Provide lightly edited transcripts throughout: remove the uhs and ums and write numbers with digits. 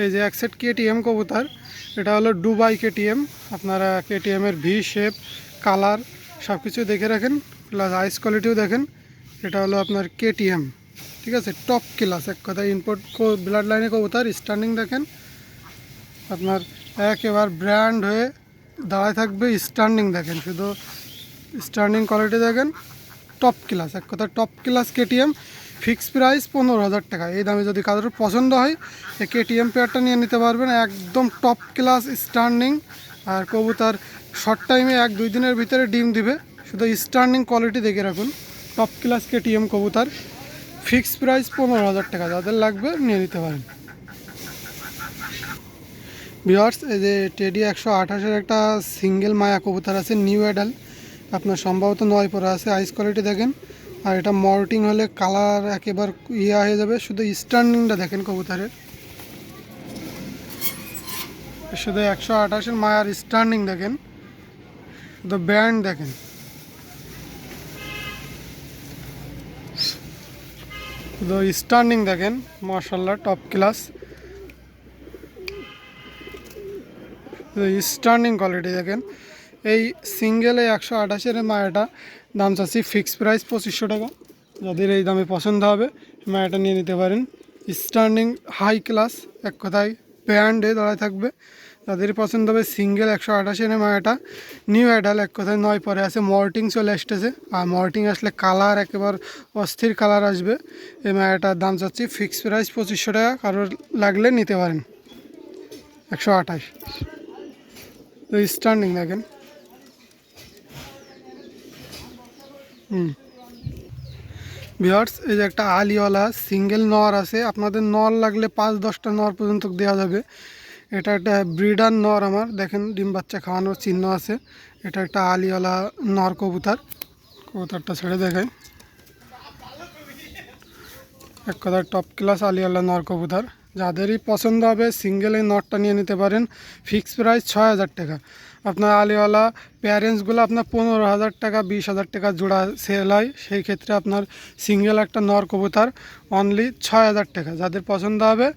এই যে এক সেট কেটিএম কবুতর, এটা হলো দুবাই কেটিএম। আপনারা কেটিএমের ভি শেপ, কালার সব কিছু দেখে রাখেন, প্লাস আইস কোয়ালিটিও দেখেন। এটা হলো আপনার কেটিএম, ঠিক আছে, টপ ক্লাস এক কথায় ইম্পোর্ট ব্লাড লাইনে কবুতর। স্ট্যান্ডিং দেখেন আপনার একেবারে ব্র্যান্ড হয়ে দাঁড়ায় থাকবে। স্ট্যান্ডিং দেখেন, শুধু স্ট্যান্ডিং কোয়ালিটি দেখেন, টপ ক্লাস এক কথা top class KTM. Fix price 15,000 টাকা। এই দামে যদি কারোর পছন্দ হয় এই কেটিএম পেয়ারটা নিয়ে নিতে পারবেন, একদম টপ ক্লাস স্ট্যান্ডিং। আর কবুতর শর্ট টাইমে 1-2 দিনের ভিতরে ডিম দিবে, শুধু স্ট্যান্ডিং কোয়ালিটি দেখে রাখুন। টপ ক্লাস কেটিএম কবুতর, ফিক্স প্রাইস 15,000 টাকা। যাদের লাগবে নিয়ে নিতে পারেন। ভিউয়ার্স, এই যে টেডি 128-এর একটা সিঙ্গেল মায়া কবুতর আছে, নিউ অ্যাডাল, আপনার সম্ভবত 9 পরে আছে। আইস কোয়ালিটি দেখেন, আর এটা মল্টিং হলে কালার একেবারে ইয়া হয়ে যাবে। শুধু স্ট্যান্ডিংটা দেখেন কবুতরের, শুধু 128-এর মায়ার স্ট্যান্ডিং দেখেন, শুধু ব্যান্ড দেখেন, শুধু স্ট্যান্ডিং দেখেন, মাশাআল্লাহ টপ ক্লাস স্ট্যান্ডিং কোয়ালিটি দেখেন। এই সিঙ্গেলে 128-এর মায়াটা দাম চাচ্ছি ফিক্স প্রাইস 2500 টাকা। যাদের এই দামে পছন্দ হবে মায়াটা নিয়ে নিতে পারেন। স্ট্যান্ডিং হাই ক্লাস এক কথায় ব্যান্ডে দাঁড়ায় থাকবে। যাদের পছন্দ হবে সিঙ্গেল 128-এর মায়াটা, নিউ অ্যাডাল এক কথায় 9 পরে আছে। মল্টিং চলে আসতেছে, আর মল্টিং আসলে কালার একেবারে অস্থির কালার আসবে। এই মায়াটার দাম চাচ্ছি ফিক্স প্রাইস 2500 টাকা। কারোর লাগলে নিতে পারেন। 128 স্ট্যান্ডিং দেখেন। ভিউয়ার্স, এই যে একটা আলিওয়ালা সিঙ্গেল নর আছে, আপনাদের নর লাগলে 5-10টা নর পর্যন্ত দেওয়া যাবে। এটা একটা ব্রিডার নর আমার, দেখেন ডিম বাচ্চা খাওয়ানোর চিহ্ন আছে। এটা একটা আলিওয়ালা নর কবুতর। কবুতরটা ছেড়ে দেখায়, এক কথা টপ ক্লাস আলিওয়ালা নর কবুতর। যাদেরই পছন্দ হবে সিঙ্গেল এই নটটা নিয়ে নিতে পারেন। ফিক্স প্রাইস 6,000 টাকা। আপনার আলিওয়ালা প্যারেন্টসগুলো আপনার 15,000 টাকা 20,000 টাকা জোড়া সেল হয়, সেই ক্ষেত্রে আপনার সিঙ্গেল একটা নর কবুতর অনলি 6,000 টাকা। যাদের পছন্দ হবে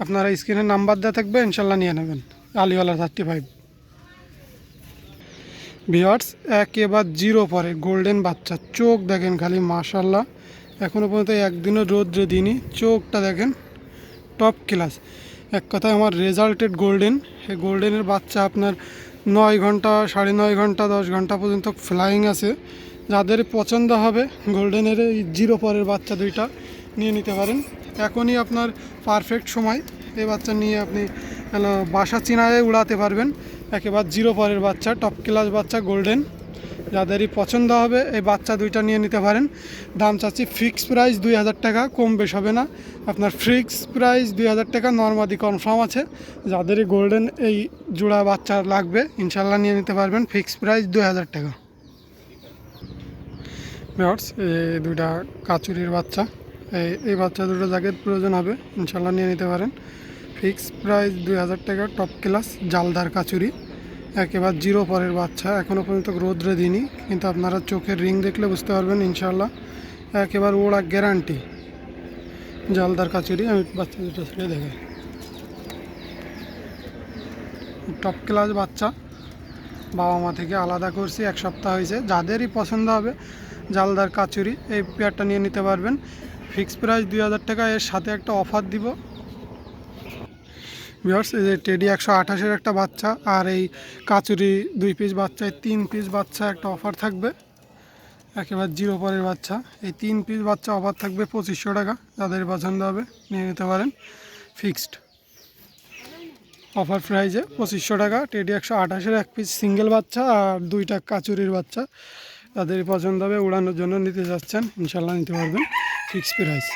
আপনারা স্ক্রিনে নাম্বার দেওয়া থাকবে, ইনশাল্লাহ নিয়ে নেবেন। আলিওয়ালা 35 ভিউয়ার্স, একেবারে 0 পরে গোল্ডেন বাচ্চা, চোখ দেখেন খালি মাশাল্লাহ। এখনও পর্যন্ত একদিনও রোদ্রে দিনই, চোখটা দেখেন টপ ক্লাস এক কথায় আমার রেজাল্টেড গোল্ডেন। এই গোল্ডেনের বাচ্চা আপনার 9 ঘন্টা 9.5 ঘন্টা 10 ঘন্টা পর্যন্ত ফ্লাইং আছে। যাদের পছন্দ হবে গোল্ডেনের এই 0 পরের বাচ্চা দুইটা নিয়ে নিতে পারেন। এখনই আপনার পারফেক্ট সময়, এই বাচ্চা নিয়ে আপনি বাসা চিনায় উড়াতে পারবেন। একেবারে 0 পরের বাচ্চা, টপ ক্লাস বাচ্চা গোল্ডেন। যাদেরই পছন্দ হবে এই বাচ্চা দুইটা নিয়ে নিতে পারেন। দাম চাচ্ছি ফিক্স প্রাইস 2,000 টাকা, কম বেশ হবে না। আপনার ফিক্স প্রাইস 2,000 টাকা, নর্মাদি কনফার্ম আছে। যাদেরই গোল্ডেন এই জোড়া বাচ্চা লাগবে ইনশাল্লাহ নিয়ে নিতে পারবেন। ফিক্স প্রাইস 2,000 টাকা। ভিউয়ার্স, এই দুইটা কাচুরির বাচ্চা, এই বাচ্চা দুটো যাদের প্রয়োজন হবে ইনশাল্লাহ নিয়ে নিতে পারেন। ফিক্স প্রাইস 2,000 টাকা, টপ ক্লাস জালদার কাচুরি, একেবারে 0 পরের বাচ্চা। এখনও পর্যন্ত রোদ্রে দিনই, কিন্তু আপনারা চোখের রিং দেখলে বুঝতে পারবেন ইনশাল্লাহ একেবারে ওড়া গ্যারান্টি। জালদার কাচুরি, আমি বাচ্চা দুটো ছেড়ে দেখাই, টপ ক্লাস বাচ্চা। বাবা মা থেকে আলাদা করছি, 1 সপ্তাহ হয়েছে। যাদেরই পছন্দ হবে জালদার কাচুরি এই পেয়ারটা নিয়ে নিতে পারবেন। ফিক্স প্রাইস 2,000 টাকা। এর সাথে একটা অফার দিব। ভিউয়ার্স, এই যে টেডি 128-এর একটা বাচ্চা, আর এই কাচুরি 2 পিস বাচ্চায় 3 পিস বাচ্চা একটা অফার থাকবে। একেবারে 0 পরের বাচ্চা, এই 3 পিস বাচ্চা অফার থাকবে 2500 টাকা। যাদের পছন্দ হবে নিয়ে নিতে পারেন। ফিক্সড অফার প্রাইজে 2500 টাকা। টেডি 128-এর 1 পিস সিঙ্গেল বাচ্চা আর 2টা কাচুরির বাচ্চা। যাদের পছন্দ হবে উড়ানোর জন্য নিতে যাচ্ছেন ইনশাল্লাহ নিতে পারবেন। Fixed price.